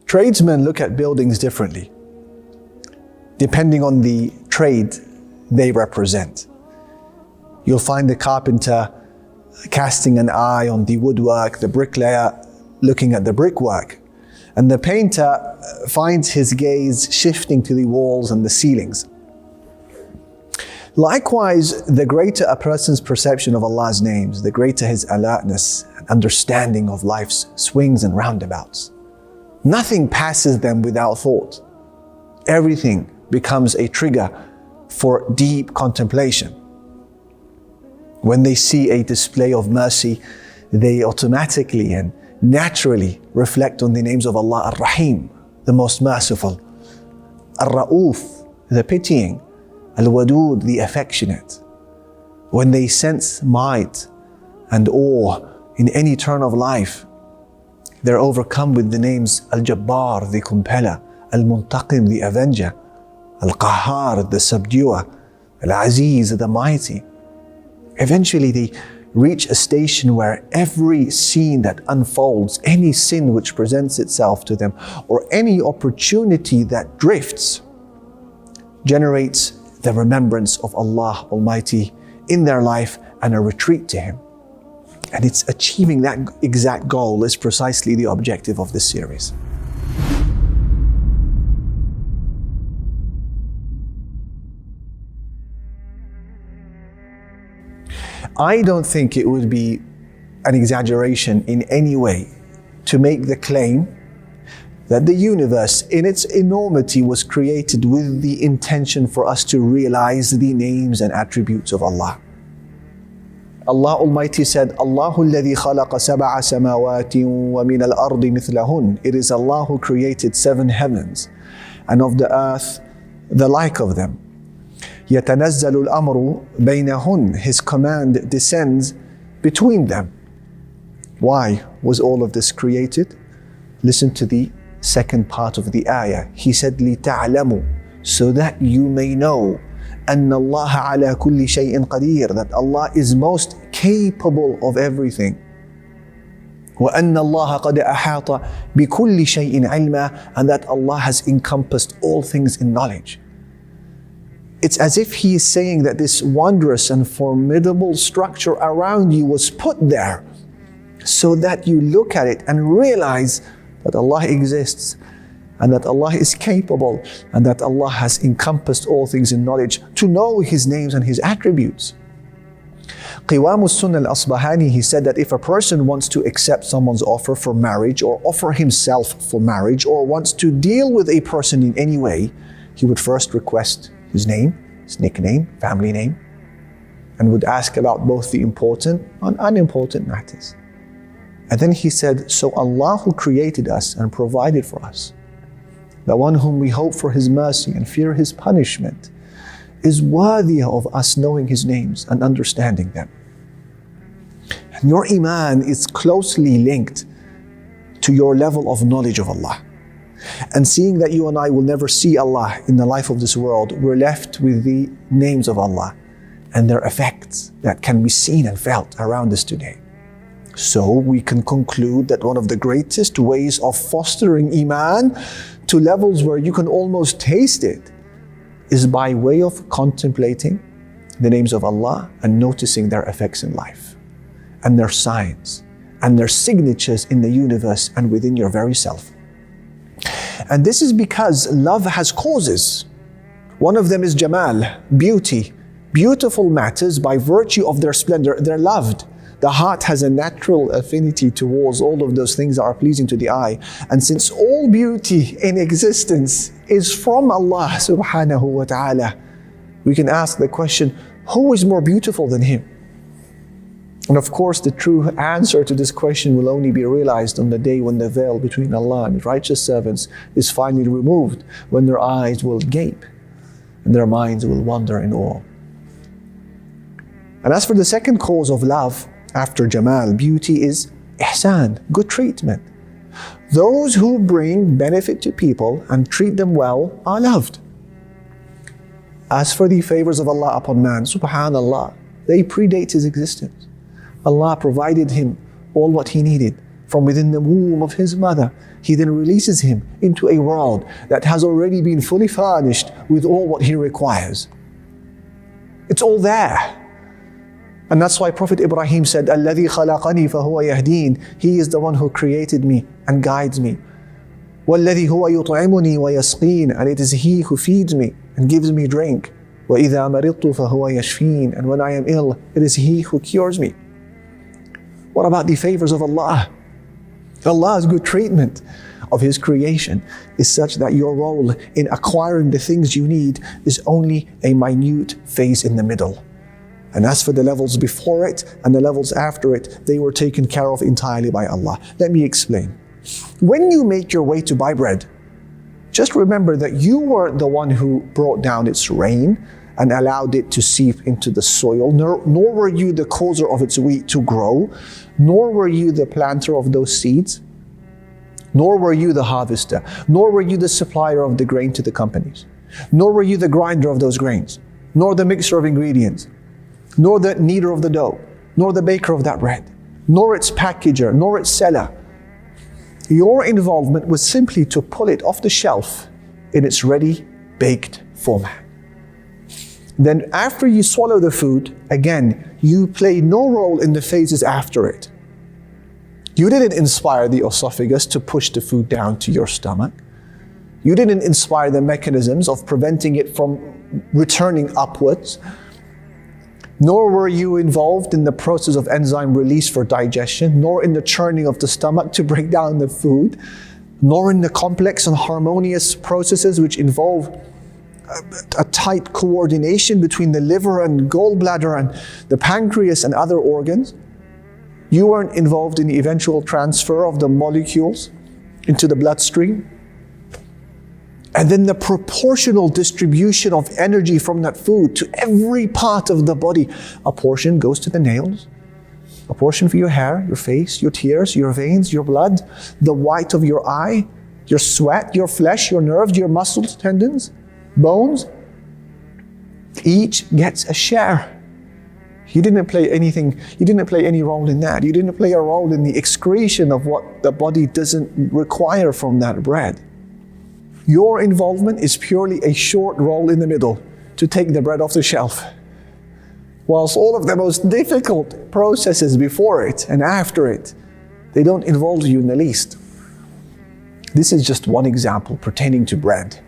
Tradesmen look at buildings differently, depending on the trade they represent. You'll find the carpenter casting an eye on the woodwork, the bricklayer looking at the brickwork, and the painter finds his gaze shifting to the walls and the ceilings. Likewise, the greater a person's perception of Allah's names, the greater his alertness and understanding of life's swings and roundabouts. Nothing passes them without thought. Everything becomes a trigger for deep contemplation. When they see a display of mercy, they automatically and naturally reflect on the names of Allah Ar-Rahim, the most merciful, Ar-Ra'uf, the pitying, Al-Wadud, the affectionate. When they sense might and awe in any turn of life, they're overcome with the names Al-Jabbar, the compeller, Al-Muntaqim, the avenger, Al-Qahhar, the subduer, Al-Aziz, the mighty. Eventually they reach a station where every scene that unfolds, any sin which presents itself to them, or any opportunity that drifts, generates the remembrance of Allah Almighty in their life and a retreat to Him. And it's achieving that exact goal is precisely the objective of this series. I don't think it would be an exaggeration in any way to make the claim that the universe in its enormity was created with the intention for us to realize the names and attributes of Allah. Allah Almighty said, Allahu alladhi khalaqa sab'a samawati wa min al-ardi mithlahun. It is Allah who created 7 heavens and of the earth the like of them. يَتَنَزَّلُ الْأَمْرُ بَيْنَهُنْ. His command descends between them. Why was all of this created? Listen to the second part of the ayah. He said, لِتَعْلَمُوا, so that you may know, أَنَّ اللَّهَ عَلَى كُلِّ شَيْءٍ قَدِيرٌ, that Allah is most capable of everything. وَأَنَّ اللَّهَ قَدْ أَحَاطَ بِكُلِّ شَيْءٍ عِلْمًا, and that Allah has encompassed all things in knowledge. It's as if He is saying that this wondrous and formidable structure around you was put there so that you look at it and realize that Allah exists and that Allah is capable and that Allah has encompassed all things in knowledge, to know His names and His attributes. Qiwam Sunnah al-Asbahani, he said that if a person wants to accept someone's offer for marriage or offer himself for marriage or wants to deal with a person in any way, he would first request his name, his nickname, family name, and would ask about both the important and unimportant matters. And then he said, so Allah who created us and provided for us, the one whom we hope for His mercy and fear His punishment, is worthy of us knowing His names and understanding them. And your iman is closely linked to your level of knowledge of Allah. And seeing that you and I will never see Allah in the life of this world, we're left with the names of Allah and their effects that can be seen and felt around us today. So we can conclude that one of the greatest ways of fostering iman to levels where you can almost taste it is by way of contemplating the names of Allah and noticing their effects in life and their signs and their signatures in the universe and within your very self. And this is because love has causes. One of them is Jamal, beauty. Beautiful matters by virtue of their splendor, they're loved. The heart has a natural affinity towards all of those things that are pleasing to the eye. And since all beauty in existence is from Allah subhanahu wa ta'ala, we can ask the question, who is more beautiful than Him? And of course, the true answer to this question will only be realized on the day when the veil between Allah and His righteous servants is finally removed, when their eyes will gape and their minds will wander in awe. And as for the second cause of love, after Jamal, beauty, is ihsan, good treatment. Those who bring benefit to people and treat them well are loved. As for the favors of Allah upon man, subhanallah, they predate his existence. Allah provided him all what he needed, from within the womb of his mother. He then releases him into a world that has already been fully furnished with all what he requires. It's all there. And that's why Prophet Ibrahim said, الَّذِي خَلَقَنِي فَهُوَ يَهْدِينَ. He is the one who created me and guides me. وَالَّذِي هُوَ يُطْعِمُنِي وَيَسْقِينَ. And it is He who feeds me and gives me drink. وَإِذَا مَرِضْتُ فَهُوَ يَشْفِينَ. And when I am ill, it is He who cures me. What about the favors of Allah? Allah's good treatment of His creation is such that your role in acquiring the things you need is only a minute phase in the middle. And as for the levels before it and the levels after it, they were taken care of entirely by Allah. Let me explain. When you make your way to buy bread, just remember that you weren't the one who brought down its rain and allowed it to seep into the soil, nor were you the causer of its wheat to grow, nor were you the planter of those seeds, nor were you the harvester, nor were you the supplier of the grain to the companies, nor were you the grinder of those grains, nor the mixer of ingredients, nor the kneader of the dough, nor the baker of that bread, nor its packager, nor its seller. Your involvement was simply to pull it off the shelf in its ready, baked format. Then after you swallow the food, again, you play no role in the phases after it. You didn't inspire the esophagus to push the food down to your stomach. You didn't inspire the mechanisms of preventing it from returning upwards. Nor were you involved in the process of enzyme release for digestion, nor in the churning of the stomach to break down the food, nor in the complex and harmonious processes which involve a tight coordination between the liver and gallbladder and the pancreas and other organs. You weren't involved in the eventual transfer of the molecules into the bloodstream. And then the proportional distribution of energy from that food to every part of the body. A portion goes to the nails, a portion for your hair, your face, your tears, your veins, your blood, the white of your eye, your sweat, your flesh, your nerves, your muscles, tendons, bones. Each gets a share. You didn't play anything, you didn't play any role in that. You didn't play a role in the excretion of what the body doesn't require from that bread. Your involvement is purely a short role in the middle to take the bread off the shelf. Whilst all of the most difficult processes before it and after it, they don't involve you in the least. This is just one example pertaining to bread.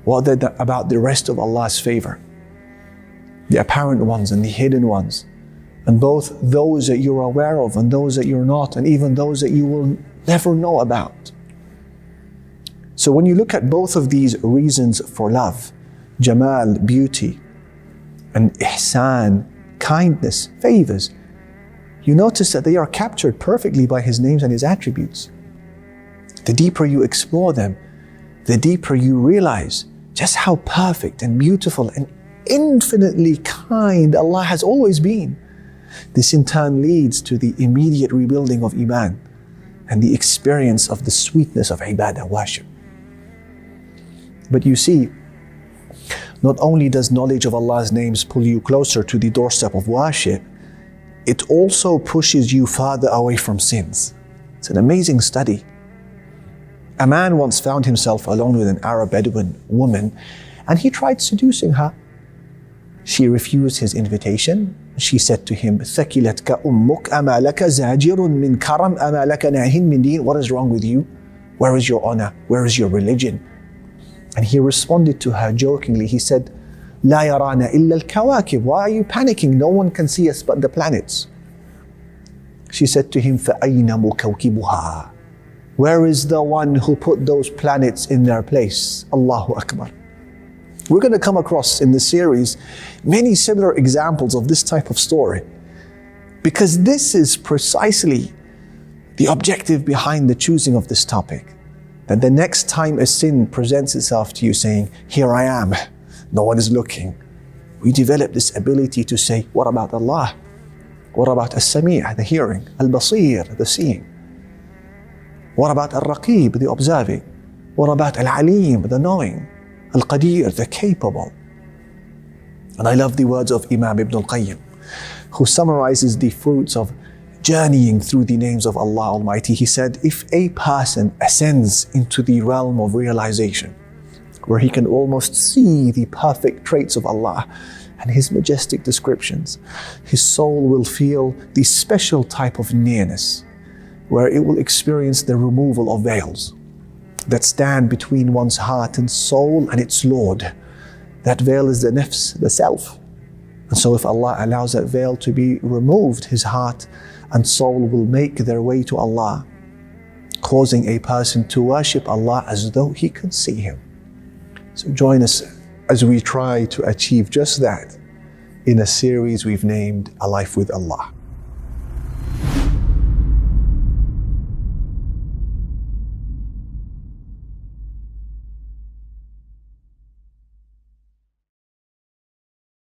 What about the rest of Allah's favor? The apparent ones and the hidden ones. And both those that you're aware of and those that you're not, and even those that you will never know about. So when you look at both of these reasons for love, Jamal, beauty, and ihsan, kindness, favors, you notice that they are captured perfectly by His names and His attributes. The deeper you explore them, the deeper you realize just how perfect and beautiful and infinitely kind Allah has always been. This in turn leads to the immediate rebuilding of Iman and the experience of the sweetness of ibadah, worship. But you see, not only does knowledge of Allah's names pull you closer to the doorstep of worship, it also pushes you farther away from sins. It's an amazing study. A man once found himself alone with an Arab Bedouin woman, and he tried seducing her. She refused his invitation. She said to him, ثَكِلَتْكَ أُمُّكَ أَمَا لَكَ زَاجِرٌ مِّن كَرَمْ أَمَا لَكَ نَاهٍ مِّن دِينٍ. What is wrong with you? Where is your honor? Where is your religion? And he responded to her jokingly. He said, لَا يَرَانَ إِلَّا الْكَوَاكِبُ. Why are you panicking? No one can see us but the planets. She said to him, فَأَيْنَ مُكَوْكِبُهَا. Where is the one who put those planets in their place? Allahu Akbar. We're going to come across in this series many similar examples of this type of story, because this is precisely the objective behind the choosing of this topic. That the next time a sin presents itself to you saying, here I am, no one is looking, we develop this ability to say, what about Allah? What about As-Sami', the hearing, Al-Basir, the seeing? What about Al-Raqib, the observing? What about Al-Alim, the knowing? Al-Qadir, the capable? And I love the words of Imam Ibn al-Qayyim, who summarizes the fruits of journeying through the names of Allah Almighty. He said, if a person ascends into the realm of realization, where he can almost see the perfect traits of Allah and His majestic descriptions, his soul will feel the special type of nearness, where it will experience the removal of veils that stand between one's heart and soul and its Lord. That veil is the nafs, the self. And so if Allah allows that veil to be removed, his heart and soul will make their way to Allah, causing a person to worship Allah as though he could see Him. So join us as we try to achieve just that in a series we've named A Life with Allah.